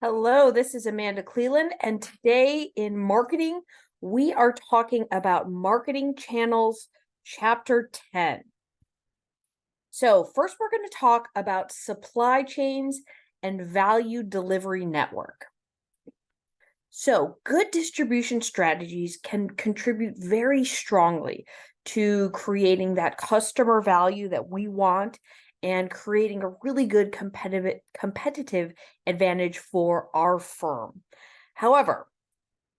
Hello, this is Amanda Cleland, and today in marketing, we are talking about marketing channels, chapter 10. So, first, we're going to talk about supply chains and value delivery network. So, good distribution strategies can contribute very strongly to creating that customer value that we want and creating a really good competitive advantage for our firm. However,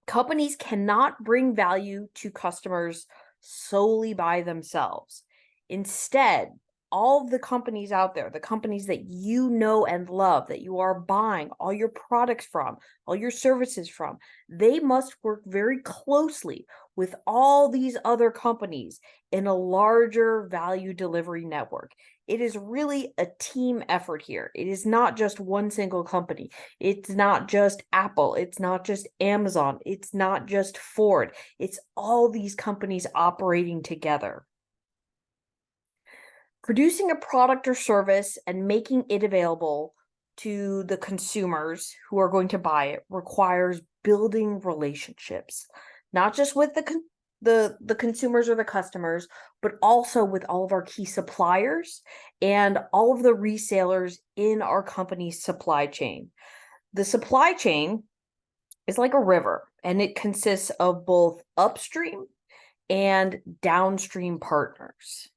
companies cannot bring value to customers solely by themselves. Instead, all of the companies out there, the companies that you know and love, that you are buying all your products from, all your services from, they must work very closely with all these other companies in a larger value delivery network. It is really a team effort here. It is not just one single company. It's not just Apple. It's not just Amazon. It's not just Ford. It's all these companies operating together. Producing a product or service and making it available to the consumers who are going to buy it requires building relationships, not just with the consumers or the customers, but also with all of our key suppliers and all of the resellers in our company's supply chain. The supply chain is like a river, and it consists of both upstream and downstream partners.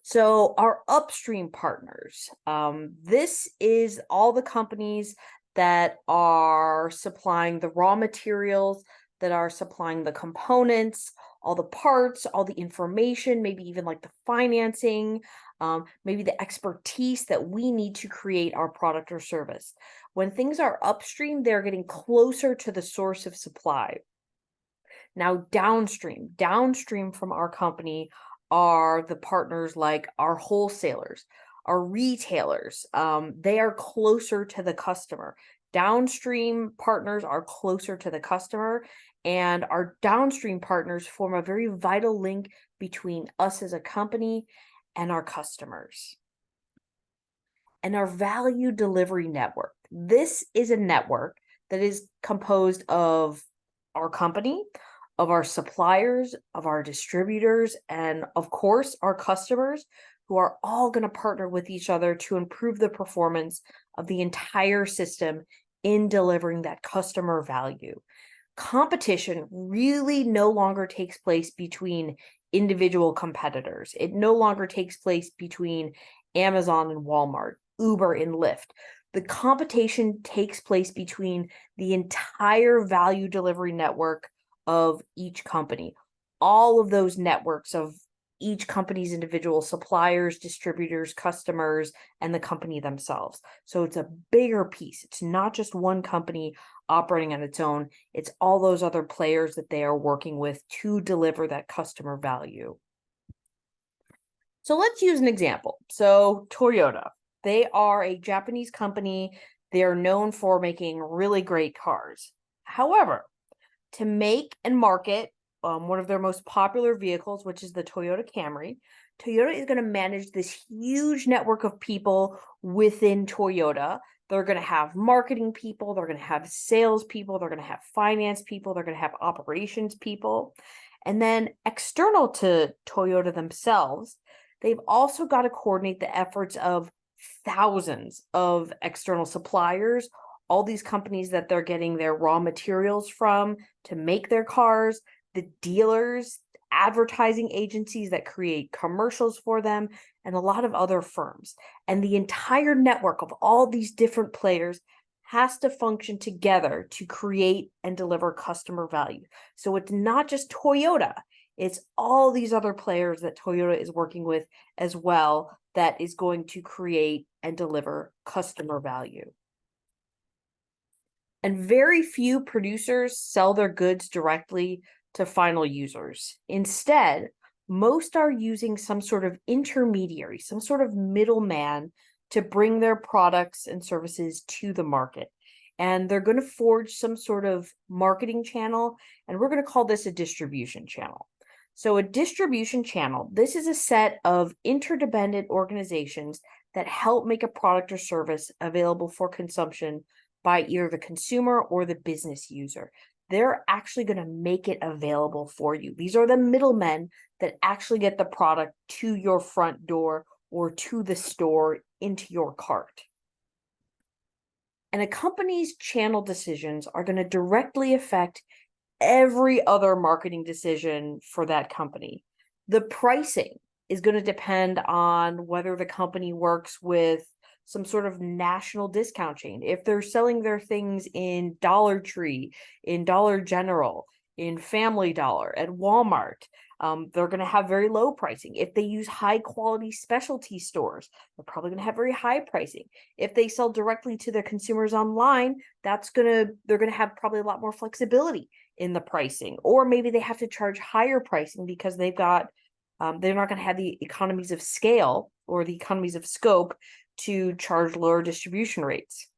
So our upstream partners, this is all the companies that are supplying the raw materials, that are supplying the components, all the parts, all the information, maybe even like the financing, maybe the expertise that we need to create our product or service. When things are upstream, they're getting closer to the source of supply. Now, downstream from our company are the partners like our wholesalers, our retailers. They are closer to the customer. Downstream partners are closer to the customer, and our downstream partners form a very vital link between us as a company and our customers. And our value delivery network. This is a network that is composed of our company, of our suppliers, of our distributors, and of course, our customers, who are all going to partner with each other to improve the performance of the entire system in delivering that customer value. Competition really no longer takes place between individual competitors. It no longer takes place between Amazon and Walmart, Uber and Lyft. The competition takes place between the entire value delivery network of each company. All of those networks of each company's individual suppliers, distributors, customers, and the company themselves. So it's a bigger piece. It's not just one company operating on its own. It's all those other players that they are working with to deliver that customer value. So let's use an example. So Toyota, they are a Japanese company. They are known for making really great cars. However, to make and market one of their most popular vehicles, which is the Toyota Camry, Toyota is going to manage this huge network of people within Toyota. They're going to have marketing people, they're going to have sales people, they're going to have finance people, they're going to have operations people. And then external to Toyota themselves, they've also got to coordinate the efforts of thousands of external suppliers, all these companies that they're getting their raw materials from to make their cars, the dealers, advertising agencies that create commercials for them, and a lot of other firms. And the entire network of all these different players has to function together to create and deliver customer value. So it's not just Toyota, it's all these other players that Toyota is working with as well that is going to create and deliver customer value. And very few producers sell their goods directly to final users. Instead, most are using some sort of intermediary, some sort of middleman to bring their products and services to the market. And they're going to forge some sort of marketing channel, and we're going to call this a distribution channel. So a distribution channel, this is a set of interdependent organizations that help make a product or service available for consumption by either the consumer or the business user. They're actually going to make it available for you. These are the middlemen that actually get the product to your front door or to the store into your cart. And a company's channel decisions are going to directly affect every other marketing decision for that company. The pricing is going to depend on whether the company works with some sort of national discount chain. If they're selling their things in Dollar Tree, in Dollar General, in Family Dollar, at Walmart, they're going to have very low pricing. If they use high quality specialty stores, they're probably going to have very high pricing. If they sell directly to their consumers online, they're going to have probably a lot more flexibility in the pricing. Or maybe they have to charge higher pricing because they're not going to have the economies of scale or the economies of scope to charge lower distribution rates.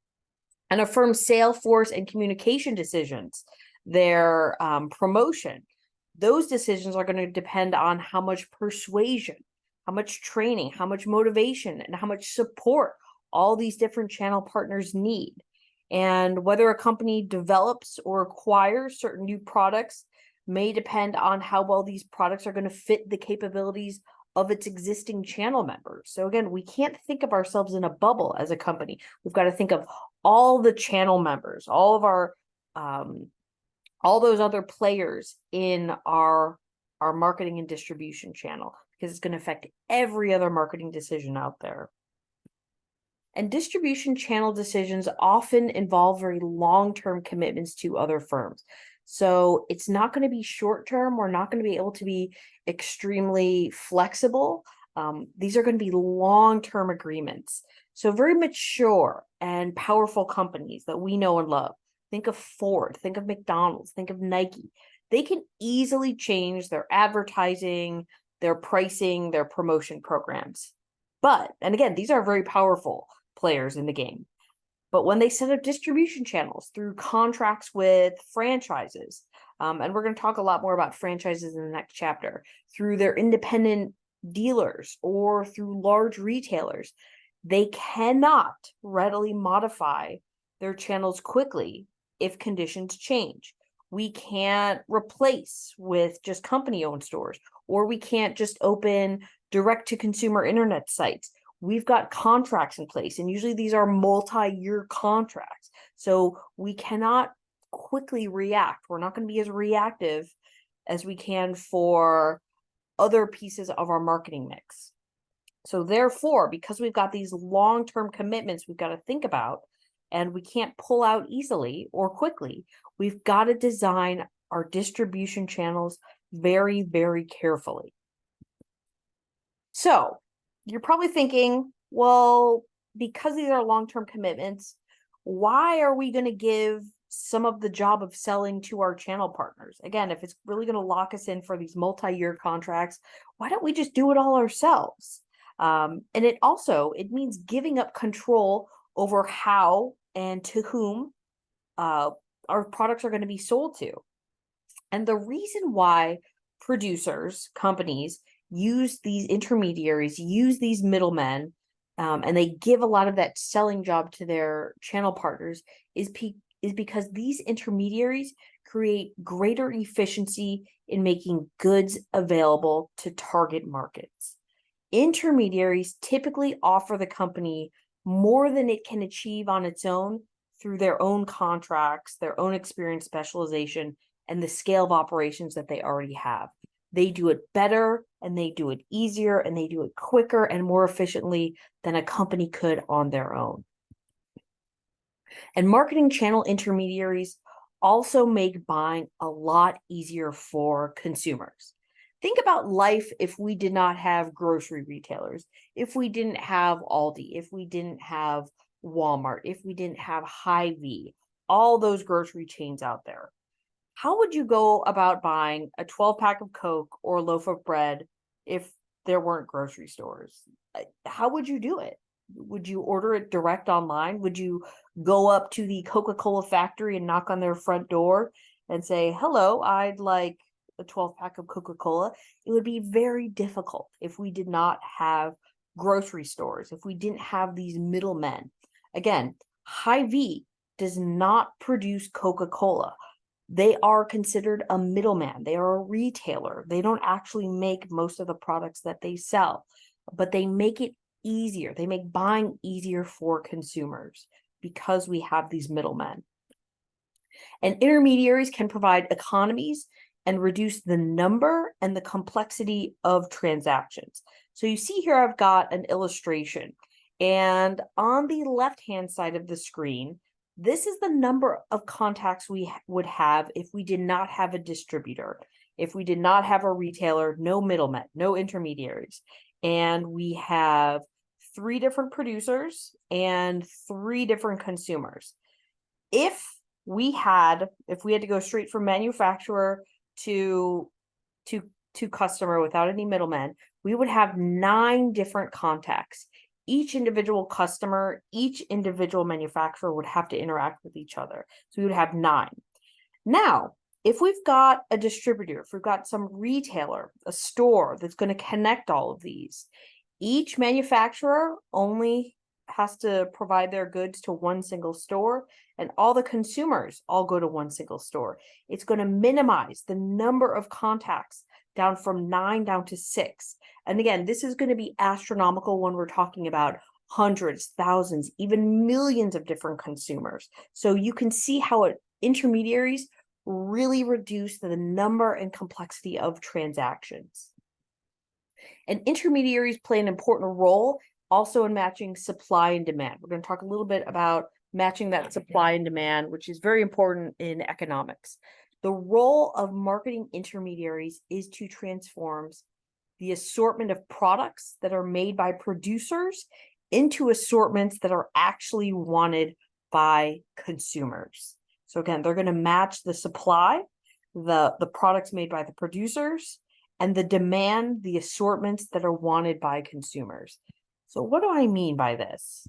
And a firm's sales force and communication decisions, their promotion, those decisions are going to depend on how much persuasion, how much training, how much motivation, and how much support all these different channel partners need. And whether a company develops or acquires certain new products may depend on how well these products are going to fit the capabilities of its existing channel members. So again, we can't think of ourselves in a bubble as a company. We've got to think of all the channel members, all of our all those other players in our marketing and distribution channel, because it's going to affect every other marketing decision out there. And distribution channel decisions often involve very long-term commitments to other firms. So it's not going to be short-term. We're not going to be able to be extremely flexible. These are going to be long-term agreements. So very mature and powerful companies that we know and love. Think of Ford, think of McDonald's, think of Nike. They can easily change their advertising, their pricing, their promotion programs. But, and again, these are very powerful players in the game. But when they set up distribution channels through contracts with franchises, and we're going to talk a lot more about franchises in the next chapter, through their independent dealers or through large retailers, they cannot readily modify their channels quickly if conditions change. We can't replace with just company-owned stores, or we can't just open direct-to-consumer internet sites. We've got contracts in place, and usually these are multi-year contracts. So we cannot quickly react. We're not going to be as reactive as we can for other pieces of our marketing mix. So therefore, because we've got these long-term commitments we've got to think about, and we can't pull out easily or quickly, we've got to design our distribution channels very, very carefully. So you're probably thinking, well, because these are long-term commitments, why are we going to give some of the job of selling to our channel partners? Again, if it's really going to lock us in for these multi-year contracts, why don't we just do it all ourselves? And it means giving up control over how and to whom our products are going to be sold to. And the reason why producers, companies, use these intermediaries, use these middlemen, and they give a lot of that selling job to their channel partners is because these intermediaries create greater efficiency in making goods available to target markets. Intermediaries typically offer the company more than it can achieve on its own through their own contracts, their own experience, specialization, and the scale of operations that they already have. They do it better, and they do it easier, and they do it quicker and more efficiently than a company could on their own. And marketing channel intermediaries also make buying a lot easier for consumers. Think about life if we did not have grocery retailers, if we didn't have Aldi, if we didn't have Walmart, if we didn't have Hy-Vee, all those grocery chains out there. How would you go about buying a 12-pack of Coke or a loaf of bread if there weren't grocery stores? How would you do it? Would you order it direct online? Would you go up to the Coca-Cola factory and knock on their front door and say, hello, I'd like a 12-pack of Coca-Cola? It would be very difficult if we did not have grocery stores, if we didn't have these middlemen. Again, Hy-Vee does not produce Coca-Cola. They are considered a middleman. They are a retailer. They don't actually make most of the products that they sell, but they make it easier. They make buying easier for consumers because we have these middlemen. And intermediaries can provide economies and reduce the number and the complexity of transactions. So you see here, I've got an illustration. And on the left-hand side of the screen, this is the number of contacts we would have if we did not have a distributor, if we did not have a retailer, no middlemen, no intermediaries. And we have 3 different producers and 3 different consumers. If we had to go straight from manufacturer to customer without any middlemen, we would have 9 different contacts. Each individual customer, each individual manufacturer would have to interact with each other. So we would have 9. Now, if we've got a distributor, if we've got some retailer, a store that's going to connect all of these, each manufacturer only has to provide their goods to one single store, and all the consumers all go to one single store. It's going to minimize the number of contacts down from 9 down to 6. And again, this is going to be astronomical when we're talking about hundreds, thousands, even millions of different consumers. So you can see how intermediaries really reduce the number and complexity of transactions. And intermediaries play an important role also in matching supply and demand. We're going to talk a little bit about matching that supply and demand, which is very important in economics. The role of marketing intermediaries is to transform the assortment of products that are made by producers into assortments that are actually wanted by consumers. So again, they're going to match the supply, the products made by the producers, and the demand, the assortments that are wanted by consumers. So what do I mean by this?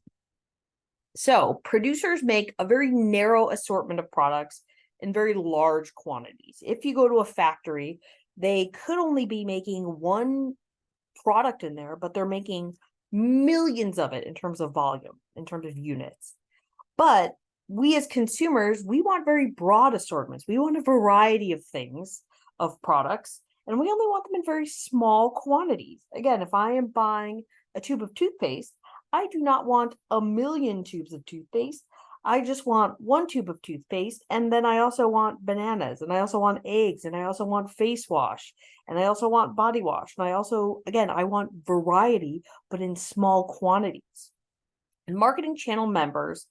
So producers make a very narrow assortment of products in very large quantities. If you go to a factory, they could only be making one product in there, but they're making millions of it in terms of volume, in terms of units. But we as consumers, we want very broad assortments. We want a variety of things, of products, and we only want them in very small quantities. Again, if I am buying a tube of toothpaste, I do not want a million tubes of toothpaste. I just want 1 tube of toothpaste, and then I also want bananas, and I also want eggs, and I also want face wash, and I also want body wash, and I also, again, I want variety, but in small quantities. And marketing channel members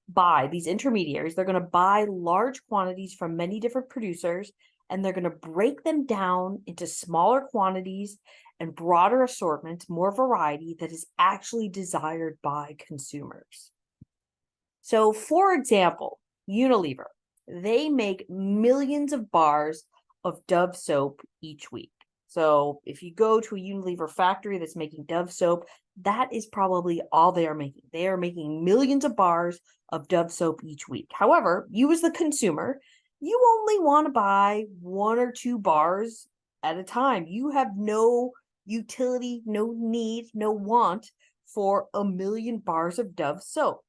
buy, these intermediaries, they're going to buy large quantities from many different producers, and they're going to break them down into smaller quantities and broader assortments, more variety that is actually desired by consumers. So for example, Unilever, they make millions of bars of Dove soap each week. So if you go to a Unilever factory that's making Dove soap, that is probably all they are making. They are making millions of bars of Dove soap each week. However, you as the consumer, you only want to buy 1 or 2 bars at a time. You have no utility, no need, no want for a million bars of Dove soap.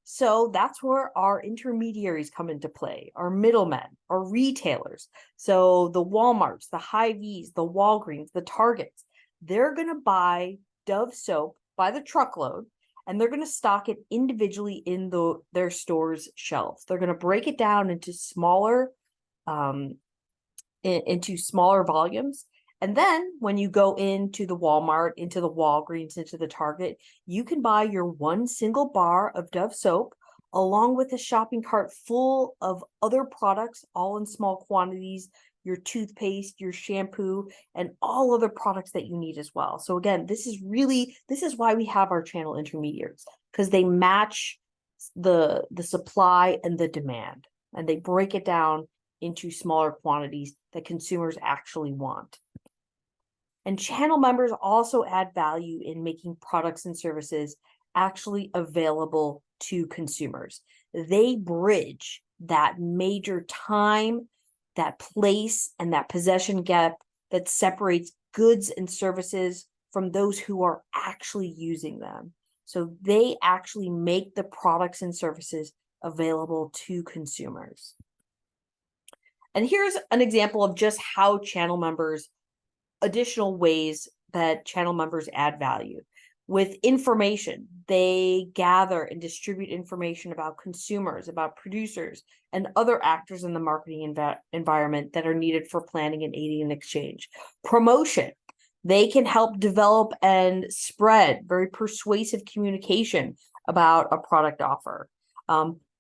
So that's where our intermediaries come into play, our middlemen, our retailers. So the Walmarts, the Hy-Vees, the Walgreens, the Targets, they're going to buy Dove soap by the truckload, and they're going to stock it individually in their store's shelves. They're going to break it down into smaller volumes. And then when you go into the Walmart, into the Walgreens, into the Target, you can buy your 1 single bar of Dove soap along with a shopping cart full of other products, all in small quantities, your toothpaste, your shampoo, and all other products that you need as well. So again, this is why we have our channel intermediaries, because they match the supply and the demand, and they break it down into smaller quantities that consumers actually want. And channel members also add value in making products and services actually available to consumers. They bridge that major time, that place, and that possession gap that separates goods and services from those who are actually using them. So they actually make the products and services available to consumers. And here's an example of just how additional ways that channel members add value. With information, they gather and distribute information about consumers, about producers, and other actors in the marketing environment that are needed for planning and aiding an exchange. Promotion, they can help develop and spread very persuasive communication about a product offer.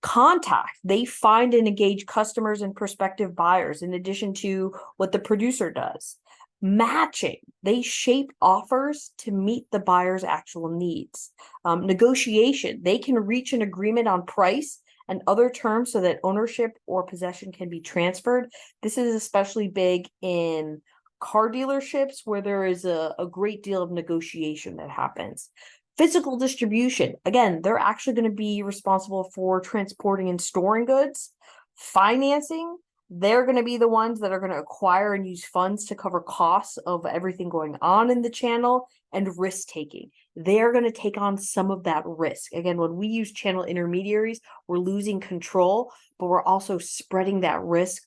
Contact, they find and engage customers and prospective buyers in addition to what the producer does. Matching, they shape offers to meet the buyer's actual needs. Negotiation, they can reach an agreement on price and other terms so that ownership or possession can be transferred. This is especially big in car dealerships where there is a great deal of negotiation that happens. Physical distribution, again, they're actually going to be responsible for transporting and storing goods. Financing, they're going to be the ones that are going to acquire and use funds to cover costs of everything going on in the channel. And risk taking, they're going to take on some of that risk. Again, when we use channel intermediaries, we're losing control, but we're also spreading that risk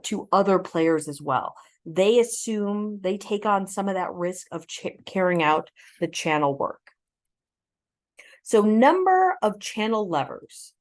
to other players as well. They take on some of that risk of carrying out the channel work. So number of channel levels.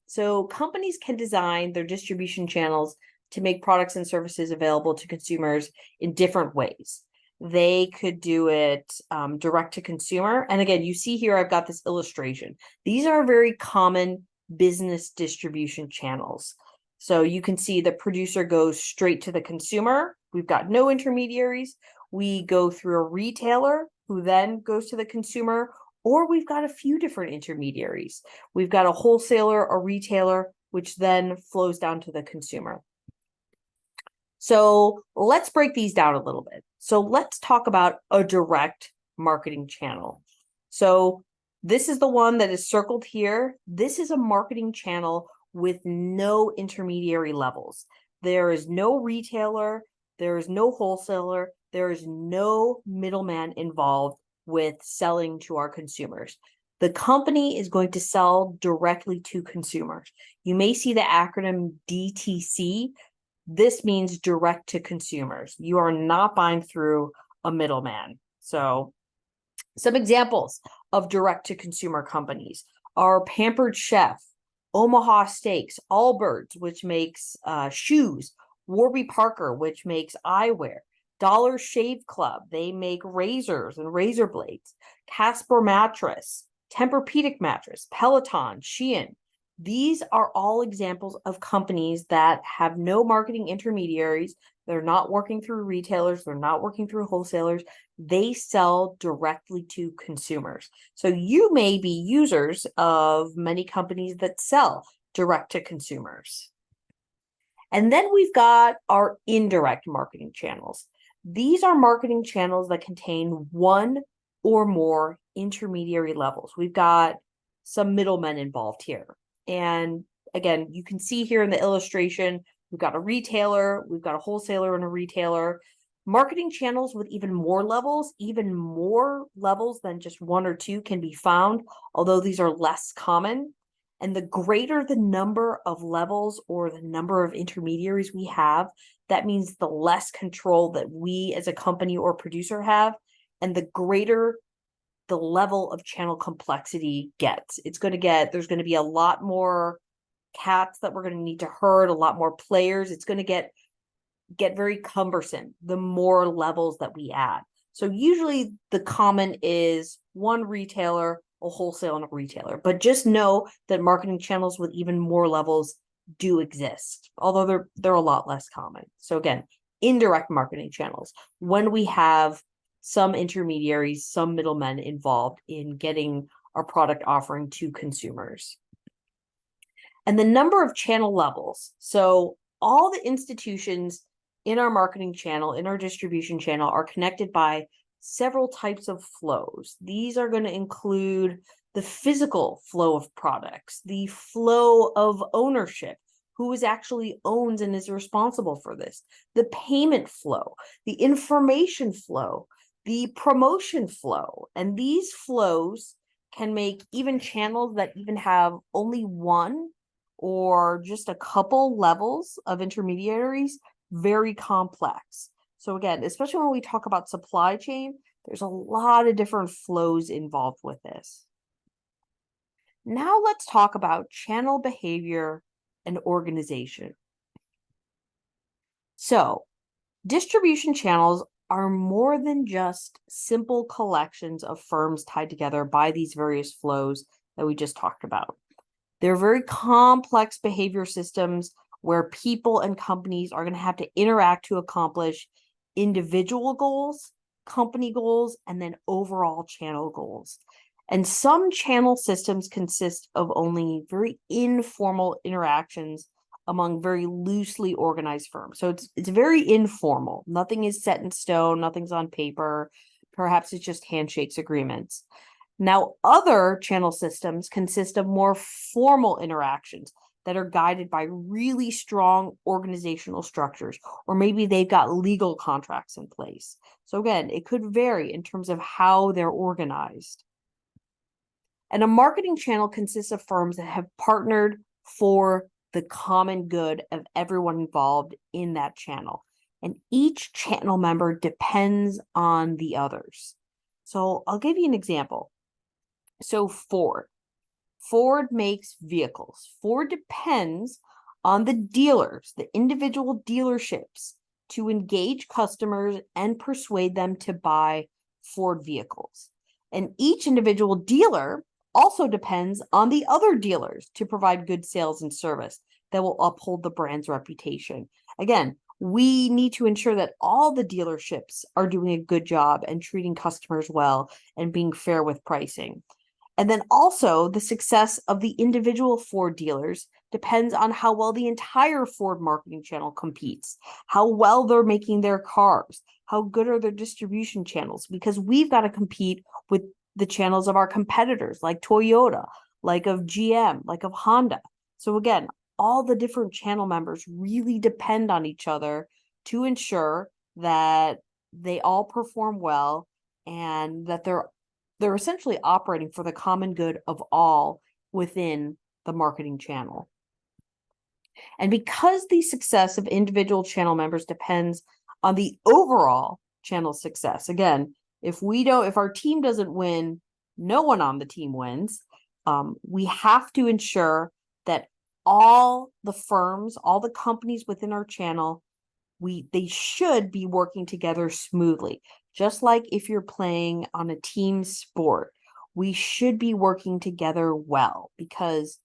So companies can design their distribution channels to make products and services available to consumers in different ways. They could do it direct to consumer. And again, you see here, I've got this illustration. These are very common business distribution channels. So you can see the producer goes straight to the consumer. We've got no intermediaries. We go through a retailer who then goes to the consumer, or we've got a few different intermediaries. We've got a wholesaler, a retailer, which then flows down to the consumer. So let's break these down a little bit. So let's talk about a direct marketing channel. So this is the one that is circled here. This is a marketing channel with no intermediary levels. There is no retailer, there is no wholesaler, there is no middleman involved with selling to our consumers. The company is going to sell directly to consumers. You may see the acronym DTC. This means direct to consumers. You are not buying through a middleman. So some examples of direct to consumer companies are Pampered Chef, Omaha Steaks, Allbirds, which makes shoes, Warby Parker, which makes eyewear, Dollar Shave Club, they make razors and razor blades, Casper Mattress, Tempur-Pedic Mattress, Peloton, Shein. These are all examples of companies that have no marketing intermediaries. They're not working through retailers. They're not working through wholesalers. They sell directly to consumers. So you may be users of many companies that sell direct to consumers. And then we've got our indirect marketing channels. These are marketing channels that contain one or more intermediary levels. We've got some middlemen involved here. And again, you can see here in the illustration, we've got a retailer, we've got a wholesaler and a retailer. Marketing channels with even more levels than just one or two can be found, although these are less common. And the greater the number of levels or the number of intermediaries we have, that means the less control that we as a company or producer have, and the greater the level of channel complexity gets. There's going to be a lot more cats that we're going to need to herd, a lot more players. It's going to get very cumbersome the more levels that we add. So usually the common is one retailer, a wholesale, and a retailer. But just know that marketing channels with even more levels do exist, although they're a lot less common. So again, indirect marketing channels, when we have some intermediaries, some middlemen involved in getting our product offering to consumers. And the number of channel levels. So all the institutions in our marketing channel, in our distribution channel, are connected by several types of flows. These are going to include the physical flow of products, the flow of ownership, who is actually owns and is responsible for this, the payment flow, the information flow, the promotion flow. And these flows can make even channels that even have only one or just a couple levels of intermediaries very complex. So again, especially when we talk about supply chain, there's a lot of different flows involved with this. Now let's talk about channel behavior and organization. So, distribution channels are more than just simple collections of firms tied together by these various flows that we just talked about. They're very complex behavior systems where people and companies are going to have to interact to accomplish individual goals, company goals, and then overall channel goals. And some channel systems consist of only very informal interactions among very loosely organized firms. So it's very informal. Nothing is set in stone, nothing's on paper. Perhaps it's just handshakes agreements. Now, other channel systems consist of more formal interactions that are guided by really strong organizational structures, or maybe they've got legal contracts in place. So again, it could vary in terms of how they're organized. And a marketing channel consists of firms that have partnered for the common good of everyone involved in that channel. And each channel member depends on the others. So I'll give you an example. So Ford makes vehicles. Ford depends on the dealers, the individual dealerships, to engage customers and persuade them to buy Ford vehicles. And each individual dealer also depends on the other dealers to provide good sales and service that will uphold the brand's reputation. Again, we need to ensure that all the dealerships are doing a good job and treating customers well and being fair with pricing. And then also the success of the individual Ford dealers depends on how well the entire Ford marketing channel competes, how well they're making their cars, how good are their distribution channels, because we've got to compete with the channels of our competitors like Toyota, like of GM, like of Honda. So again, all the different channel members really depend on each other to ensure that they all perform well and that they're essentially operating for the common good of all within the marketing channel. And because the success of individual channel members depends on the overall channel success, again, if our team doesn't win, no one on the team wins. We have to ensure that all the firms, all the companies within our channel, they should be working together smoothly. Just like if you're playing on a team sport, we should be working together well, because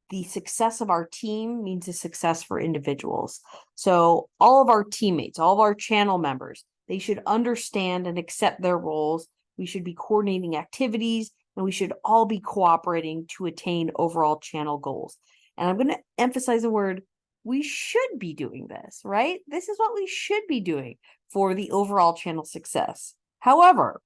the success of our team means a success for individuals. So all of our teammates, all of our channel members, they should understand and accept their roles. We should be coordinating activities, and we should all be cooperating to attain overall channel goals. And I'm going to emphasize the word, we should be doing this, right? This is what we should be doing for the overall channel success. However,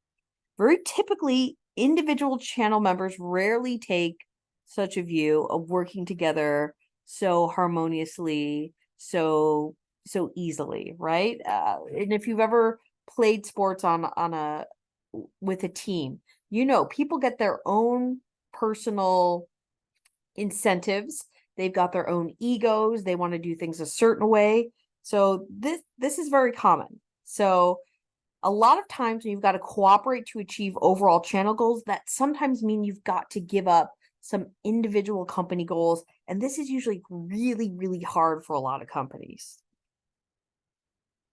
very typically, individual channel members rarely take such a view of working together so harmoniously, so easily, right? And if you've ever played sports with a team, people get their own personal incentives. They've got their own egos. They want to do things a certain way. So this is very common. So a lot of times when you've got to cooperate to achieve overall channel goals, that sometimes mean you've got to give up some individual company goals. And this is usually really, really hard for a lot of companies.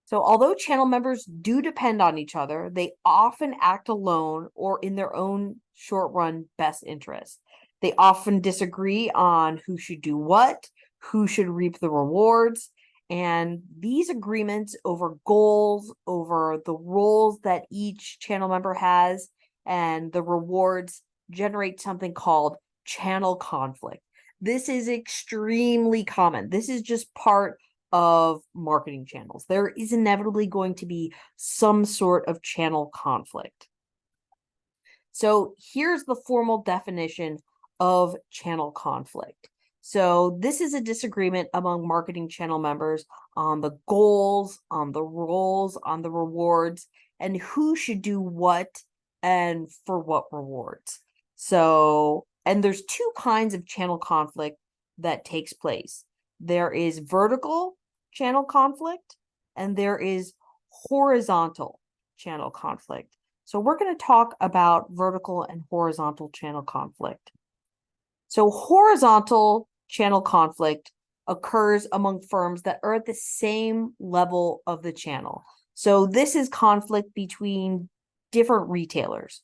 So although channel members do depend on each other, they often act alone or in their own short-run best interest. They often disagree on who should do what, who should reap the rewards. And these agreements over goals, over the roles that each channel member has, and the rewards generate something called channel conflict. This is extremely common. This is just part of marketing channels. There is inevitably going to be some sort of channel conflict. So here's the formal definition of channel conflict. So this is a disagreement among marketing channel members on the goals, on the roles, on the rewards, and who should do what and for what rewards. So, and there's two kinds of channel conflict that takes place. There is vertical channel conflict and there is horizontal channel conflict. So we're going to talk about vertical and horizontal channel conflict. So horizontal channel conflict occurs among firms that are at the same level of the channel. So this is conflict between different retailers,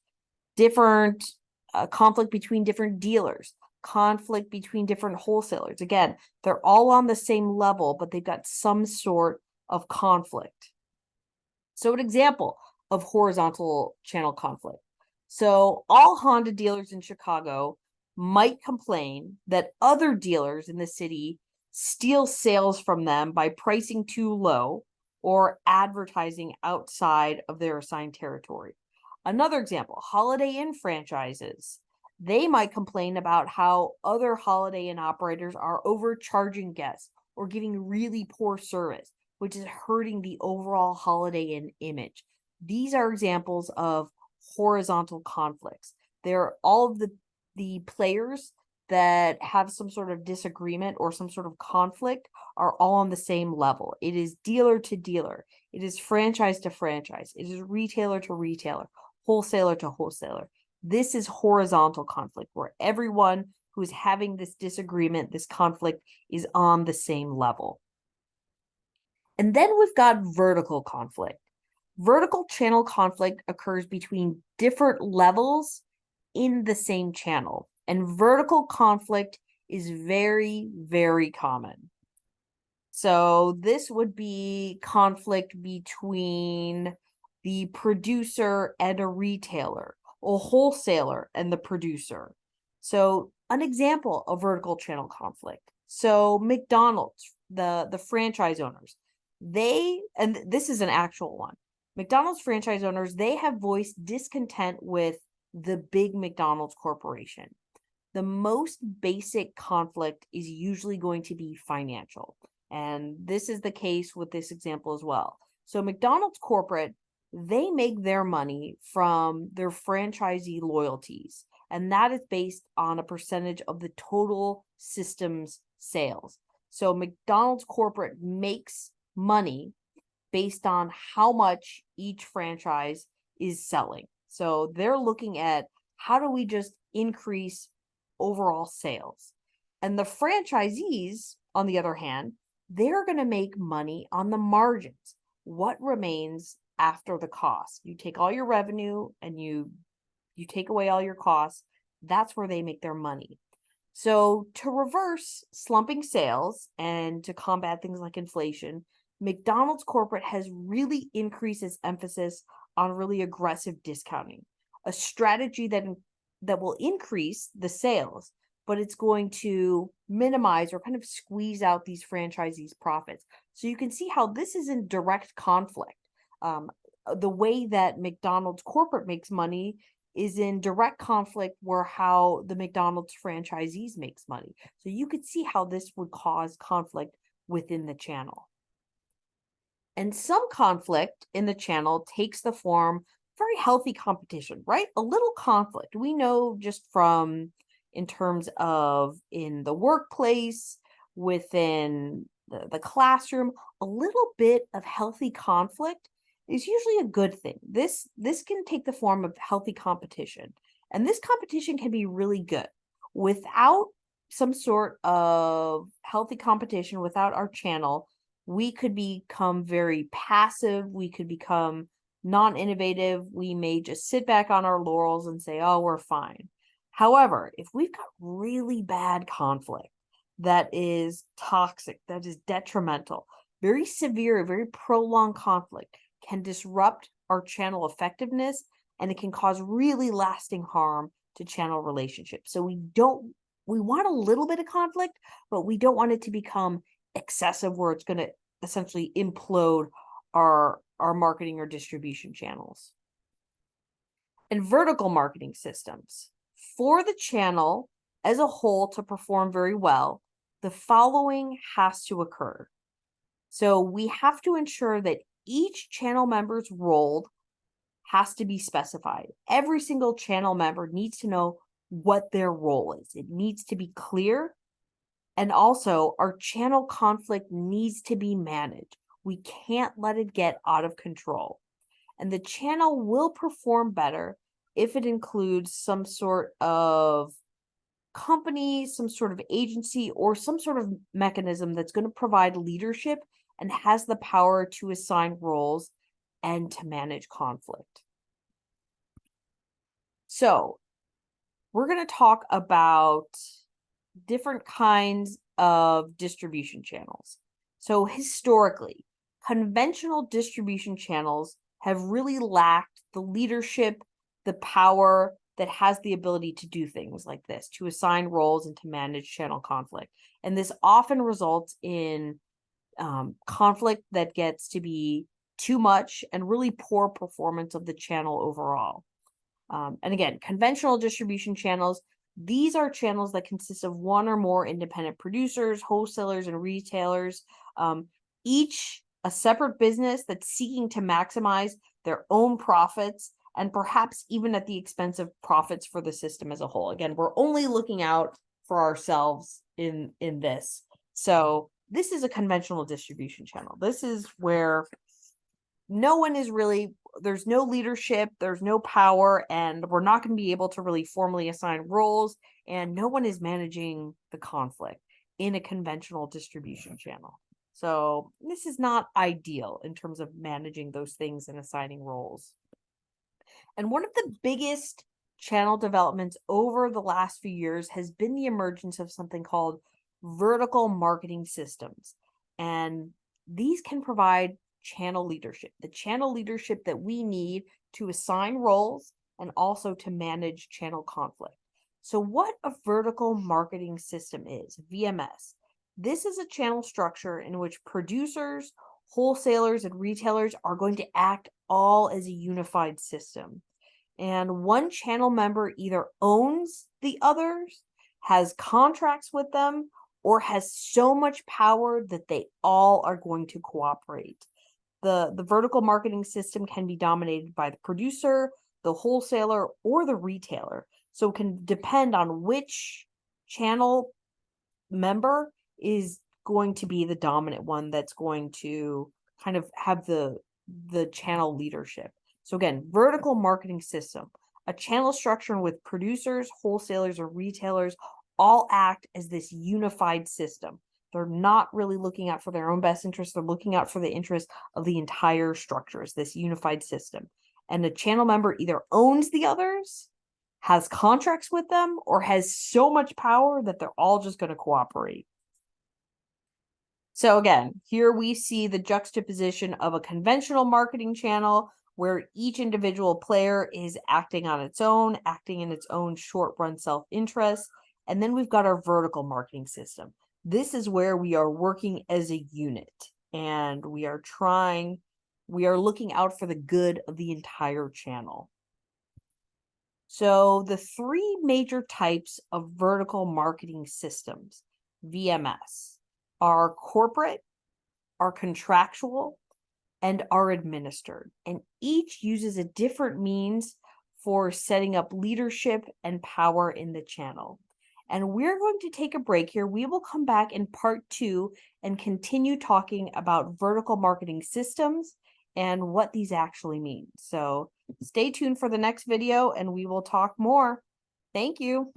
different conflict between different dealers, conflict between different wholesalers. Again, they're all on the same level, but they've got some sort of conflict. So an example of horizontal channel conflict. So all Honda dealers in Chicago might complain that other dealers in the city steal sales from them by pricing too low or advertising outside of their assigned territory. Another example, Holiday Inn franchises. They might complain about how other Holiday Inn operators are overcharging guests or giving really poor service, which is hurting the overall Holiday Inn image. These are examples of horizontal conflicts. They're all of the players that have some sort of disagreement or some sort of conflict are all on the same level. It is dealer to dealer. It is franchise to franchise. It is retailer to retailer, wholesaler to wholesaler. This is horizontal conflict where everyone who is having this disagreement, this conflict, is on the same level. And then we've got vertical conflict. Vertical channel conflict occurs between different levels in the same channel. And vertical conflict is very, very common. So this would be conflict between the producer and a retailer, a wholesaler and the producer. So an example of vertical channel conflict. So McDonald's, the franchise owners, and this is an actual one. McDonald's franchise owners, they have voiced discontent with the big McDonald's corporation. The most basic conflict is usually going to be financial. And this is the case with this example as well. So McDonald's corporate, they make their money from their franchisee loyalties. And that is based on a percentage of the total system's sales. So McDonald's corporate makes money based on how much each franchise is selling. So they're looking at how do we just increase overall sales. And the franchisees, on the other hand, they're going to make money on the margins. What remains after the cost? You take all your revenue and you take away all your costs. That's where they make their money. So to reverse slumping sales and to combat things like inflation, McDonald's corporate has really increased its emphasis on really aggressive discounting, a strategy that will increase the sales, but it's going to minimize or kind of squeeze out these franchisees' profits. So you can see how this is in direct conflict. The way that McDonald's corporate makes money is in direct conflict where how the McDonald's franchisees makes money. So you could see how this would cause conflict within the channel. And some conflict in the channel takes the form very healthy competition, right? A little conflict. We know just from in terms of in the workplace, within the classroom, a little bit of healthy conflict is usually a good thing. This can take the form of healthy competition. And this competition can be really good. Without some sort of healthy competition, without our channel, we could become very passive. We could become non-innovative. We may just sit back on our laurels and say, oh, we're fine. However, if we've got really bad conflict that is toxic, that is detrimental, very severe, very prolonged conflict can disrupt our channel effectiveness, and it can cause really lasting harm to channel relationships. So we want a little bit of conflict, but we don't want it to become excessive where it's going to essentially implode our marketing or distribution channels. And vertical marketing systems. For the channel as a whole to perform very well, the following has to occur. So we have to ensure that each channel member's role has to be specified. Every single channel member needs to know what their role is. It needs to be clear. And also, our channel conflict needs to be managed. We can't let it get out of control. And the channel will perform better if it includes some sort of company, some sort of agency, or some sort of mechanism that's going to provide leadership and has the power to assign roles and to manage conflict. So, we're going to talk about different kinds of distribution channels. So, historically, conventional distribution channels have really lacked the leadership, the power that has the ability to do things like this, to assign roles and to manage channel conflict. And this often results in conflict that gets to be too much and really poor performance of the channel overall. And again, conventional distribution channels, these are channels that consist of one or more independent producers, wholesalers, and retailers, each a separate business that's seeking to maximize their own profits and perhaps even at the expense of profits for the system as a whole. Again, we're only looking out for ourselves in this. So this is a conventional distribution channel. This is where no one is really, there's no leadership, there's no power, and we're not going to be able to really formally assign roles, and no one is managing the conflict in a conventional distribution channel. So this is not ideal in terms of managing those things and assigning roles. And one of the biggest channel developments over the last few years has been the emergence of something called vertical marketing systems. And these can provide channel leadership, the channel leadership that we need to assign roles and also to manage channel conflict. So what a vertical marketing system is, VMS. This is a channel structure in which producers, wholesalers, and retailers are going to act all as a unified system. And one channel member either owns the others, has contracts with them, or has so much power that they all are going to cooperate. The vertical marketing system can be dominated by the producer, the wholesaler, or the retailer. So it can depend on which channel member is going to be the dominant one that's going to kind of have the channel leadership. So again, vertical marketing system, a channel structure with producers, wholesalers, or retailers all act as this unified system. They're not really looking out for their own best interest. They're looking out for the interest of the entire structure as this unified system. And a channel member either owns the others, has contracts with them, or has so much power that they're all just going to cooperate. So again, here we see the juxtaposition of a conventional marketing channel where each individual player is acting on its own, acting in its own short-run self-interest. And then we've got our vertical marketing system. This is where we are working as a unit and we are looking out for the good of the entire channel. So the three major types of vertical marketing systems, VMS, are corporate, are contractual, and are administered. And each uses a different means for setting up leadership and power in the channel. And we're going to take a break here. We will come back in part 2 and continue talking about vertical marketing systems and what these actually mean. So stay tuned for the next video and we will talk more. Thank you.